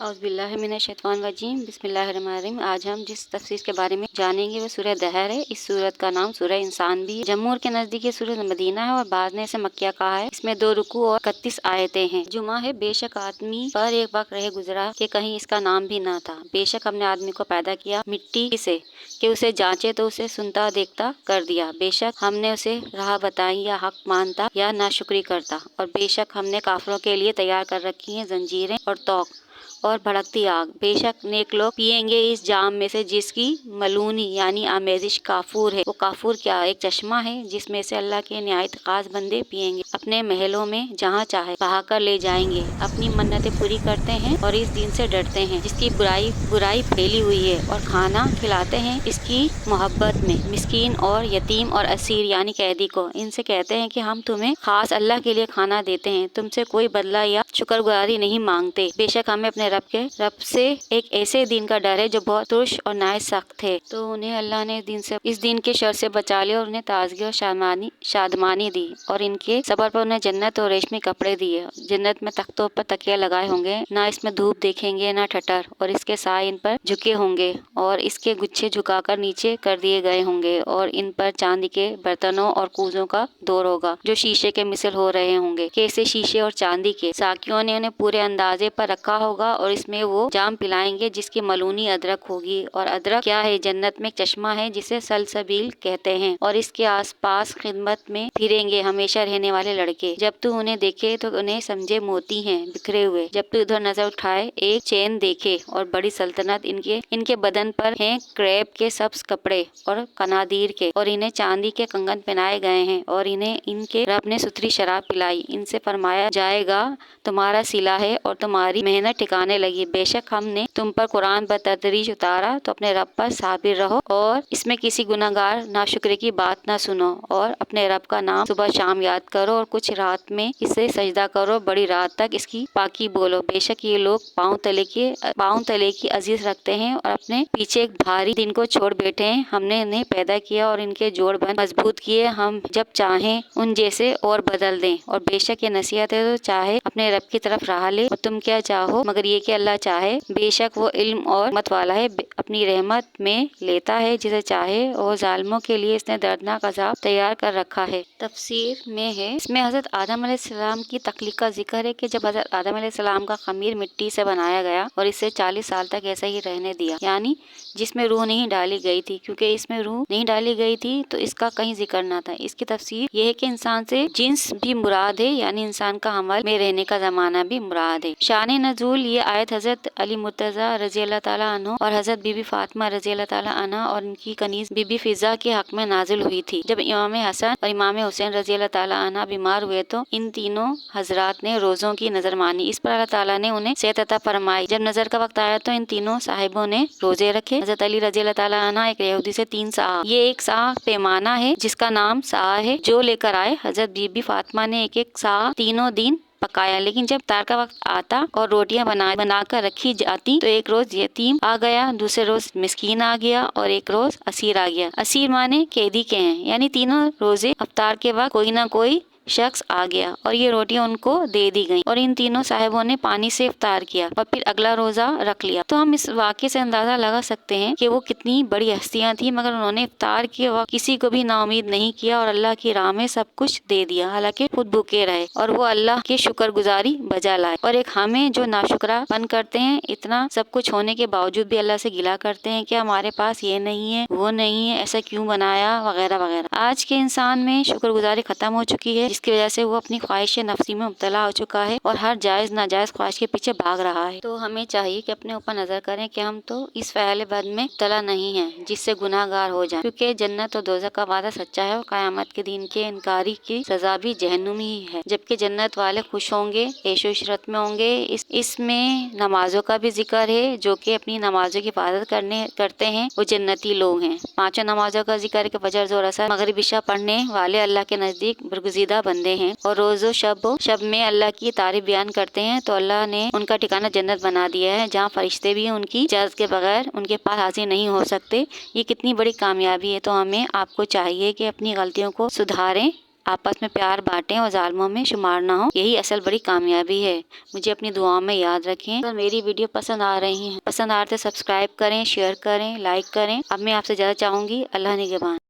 اعوذ باللہ من الشیطان الرجیم بسم اللہ الرحمن الرحیم۔ آج ہم جس تفسیر کے بارے میں جانیں گے وہ سورہ دہر ہے۔ اس سورت کا نام سورہ انسان بھی ہے۔ جمہور کے نزدیک یہ سورت مدینہ ہے اور بعض نے اسے مکیہ کہا ہے۔ اس میں 2 رکوع اور 31 آیتیں ہیں۔ جمعہ ہے بے شک آدمی پر ایک وقت رہ گزرا کہ کہیں اس کا نام بھی نہ تھا۔ بے شک ہم نے آدمی کو پیدا کیا مٹی سے کہ اسے جانچے تو اسے سنتا دیکھتا کر دیا۔ بے شک ہم نے اسے راہ بتائی یا حق مانتا یا ناشکری کرتا، اور بے شک ہم نے کافروں کے لیے تیار کر رکھی ہیں زنجیریں اور طوق اور بھڑکتی آگ۔ بے شک نیک لوگ پیئیں گے اس جام میں سے جس کی ملونی یعنی آمیزش کافور ہے۔ وہ کافور کیا؟ ایک چشمہ ہے جس میں سے اللہ کے نہایت خاص بندے پیئیں گے۔ اپنے محلوں میں جہاں چاہے بہا کر لے جائیں گے۔ اپنی منتیں پوری کرتے ہیں اور اس دن سے ڈرتے ہیں جس کی برائی پھیلی ہوئی ہے، اور کھانا کھلاتے ہیں اس کی محبت میں مسکین اور یتیم اور اسیر یعنی قیدی کو۔ ان سے کہتے ہیں کہ ہم تمہیں خاص اللہ کے لیے کھانا دیتے ہیں، تم سے کوئی بدلہ یا شکر گزاری نہیں مانگتے۔ بے شک ہمیں اپنے رب سے ایک ایسے دن کا ڈر ہے جو بہت ترش اور نہایت سخت ہے۔ تو انہیں اللہ نے اس دن کے شر سے بچا لیا اور انہیں تازگی اور شادمانی دی، اور ان کے صبر پر انہیں جنت اور ریشمی کپڑے دیے۔ جنت میں تختوں پر تکیے لگائے ہوں گے، نہ اس میں دھوپ دیکھیں گے نہ ٹھٹر، اور اس کے سائے ان پر جھکے ہوں گے اور اس کے گچھے جھکا کر نیچے کر دیے گئے ہوں گے، اور ان پر چاندی کے برتنوں اور کوزوں کا دور ہوگا جو شیشے کے مثل ہو رہے ہوں گے۔ کیسے شیشے اور چاندی کے ساقیوں نے انہیں پورے اندازے پر رکھا ہوگا، اور اس میں وہ جام پلائیں گے جس کی ملونی ادرک ہوگی۔ اور ادرک کیا ہے؟ جنت میں ایک چشمہ ہے جسے سلسبیل کہتے ہیں، اور اس کے آس پاس خدمت میں پھریں گے ہمیشہ رہنے والے لڑکے۔ جب تو انہیں دیکھے تو انہیں سمجھے موتی ہیں بکھرے ہوئے، جب تو ادھر نظر اٹھائے ایک چین دیکھے، اور بڑی سلطنت ان کے بدن پر ہیں کریب کے سبز کپڑے اور قنادیر کے، اور انہیں چاندی کے کنگن پہنائے گئے ہیں، اور انہیں ان کے رب نے ستھری شراب پلائی۔ ان سے فرمایا جائے گا تمہارا صلہ ہے اور تمہاری محنت ٹھکانے لگی۔ بے شک ہم نے تم پر قرآن بتدریج اتارا، تو اپنے رب پر صابر رہو اور اس میں کسی گناہگار ناشکرے کی بات نہ سنو، اور اپنے رب کا نام صبح شام یاد کرو، اور کچھ رات میں اسے سجدہ کرو، بڑی رات تک اس کی پاکی بولو۔ بے شک یہ لوگ پاؤں تلے کی عزیز رکھتے ہیں اور اپنے پیچھے ایک بھاری دن کو چھوڑ بیٹھے ہیں۔ ہم نے انہیں پیدا کیا اور ان کے جوڑ بند مضبوط کیے، ہم جب چاہیں ان جیسے اور بدل دیں۔ اور بے شک یہ نصیحت ہے، تو چاہے اپنے رب کی طرف راہ لے، اور تم کیا چاہو مگر یہ کہ اللہ چاہے۔ بے شک وہ علم اور حکمت والا ہے، اپنی رحمت میں لیتا ہے جسے چاہے، اور ظالموں کے لیے اس نے دردناک عذاب تیار کر رکھا ہے۔ تفسیر میں ہے اس میں حضرت آدم علیہ السلام کی تخلیق کا ذکر ہے کہ جب حضرت آدم علیہ السلام کا خمیر مٹی سے بنایا گیا اور اسے 40 سال تک ایسا ہی رہنے دیا، یعنی جس میں روح نہیں ڈالی گئی تھی، کیونکہ اس میں روح نہیں ڈالی گئی تھی تو اس کا کہیں ذکر نہ تھا۔ اس کی تفسیر یہ ہے کہ انسان سے جنس بھی مراد ہے، یعنی انسان کا حمل میں رہنے کا زمانہ بھی مراد ہے۔ شان نزول یہ آیت حضرت علی مرتضیٰ رضی اللہ تعالیٰ عنہ اور حضرت بی بی فاطمہ رضی اللہ تعالیٰ عنہ اور ان کی کنیز بی بی فضہ کے حق میں نازل ہوئی تھی۔ جب امام حسن اور امام حسین رضی اللہ تعالیٰ عنہ بیمار ہوئے تو ان تینوں حضرات نے روزوں کی نظر مانی، اس پر اللہ تعالیٰ نے انہیں صحت عطا فرمائی۔ جب نظر کا وقت آیا تو ان تینوں صاحبوں نے روزے رکھے۔ حضرت علی رضی اللہ تعالیٰ عنہ ایک یہودی سے 3 سا، یہ ایک سا پیمانہ ہے جس کا نام سا ہے، جو لے کر آئے۔ حضرت بی بی فاطمہ نے ایک سا تینوں دن پکایا، لیکن جب افطار کا وقت آتا اور روٹیاں بنا کر رکھی جاتی تو ایک روز یتیم آ گیا، دوسرے روز مسکین آ گیا، اور ایک روز اسیر آ گیا۔ اسیر مانے قیدی کے ہیں، یعنی تینوں روزے افطار کے وقت کوئی نہ کوئی شخص آ گیا اور یہ روٹیاں ان کو دے دی گئیں، اور ان تینوں صاحبوں نے پانی سے افطار کیا اور پھر اگلا روزہ رکھ لیا۔ تو ہم اس واقعے سے اندازہ لگا سکتے ہیں کہ وہ کتنی بڑی ہستیاں تھیں، مگر انہوں نے افطار کے وقت کسی کو بھی نا امید نہیں کیا اور اللہ کی راہ میں سب کچھ دے دیا، حالانکہ خود بھوکے رہے، اور وہ اللہ کی شکر گزاری بجا لائے۔ اور ایک ہمیں جو ناشکرا پن کرتے ہیں، اتنا سب کچھ ہونے کے باوجود بھی اللہ سے گلا کرتے ہیں کہ ہمارے پاس یہ نہیں ہے، وہ نہیں ہے، ایسا کیوں بنایا، وغیرہ وغیرہ۔ آج کے انسان میں شکر گزاری ختم ہو چکی ہے، جس کی وجہ سے وہ اپنی خواہش نفسی میں مبتلا ہو چکا ہے اور ہر جائز ناجائز خواہش کے پیچھے بھاگ رہا ہے۔ تو ہمیں چاہیے کہ اپنے اوپر نظر کریں کہ ہم تو اس فعل بد میں مبتلا نہیں ہیں جس سے گناہ گار ہو جائیں، کیونکہ جنت اور دوزخ کا وعدہ سچا ہے، اور قیامت کے دن کے انکاری کی سزا بھی جہنم ہی ہے، جبکہ جنت والے خوش ہوں گے، عیش و عشرت میں ہوں گے۔ اس میں نمازوں کا بھی ذکر ہے، جو کہ اپنی نمازوں کی حفاظت کرتے ہیں وہ جنتی لوگ ہیں۔ 5 نمازوں کا ذکر ہے کہ فجر، ظہر، عصر، مغرب، عشاء پڑھنے والے اللہ کے نزدیک برگزیدہ بندے ہیں، اور روز و شب میں اللہ کی تعریف بیان کرتے ہیں تو اللہ نے ان کا ٹھکانہ جنت بنا دیا ہے، جہاں فرشتے بھی ان کی اجازت کے بغیر ان کے پاس حاضر نہیں ہو سکتے۔ یہ کتنی بڑی کامیابی ہے۔ تو ہمیں آپ کو چاہیے کہ اپنی غلطیوں کو سدھاریں آپس میں پیار بانٹیں اور ظالموں میں شمار نہ ہو، یہی اصل بڑی کامیابی ہے۔ مجھے اپنی دعاؤں میں یاد رکھیں۔ اگر میری ویڈیو پسند آ رہی ہیں، پسند آ رہے تو سبسکرائب کریں، شیئر کریں، لائک کریں۔ اب میں آپ سے زیادہ چاہوں گی۔ اللہ نگہبان۔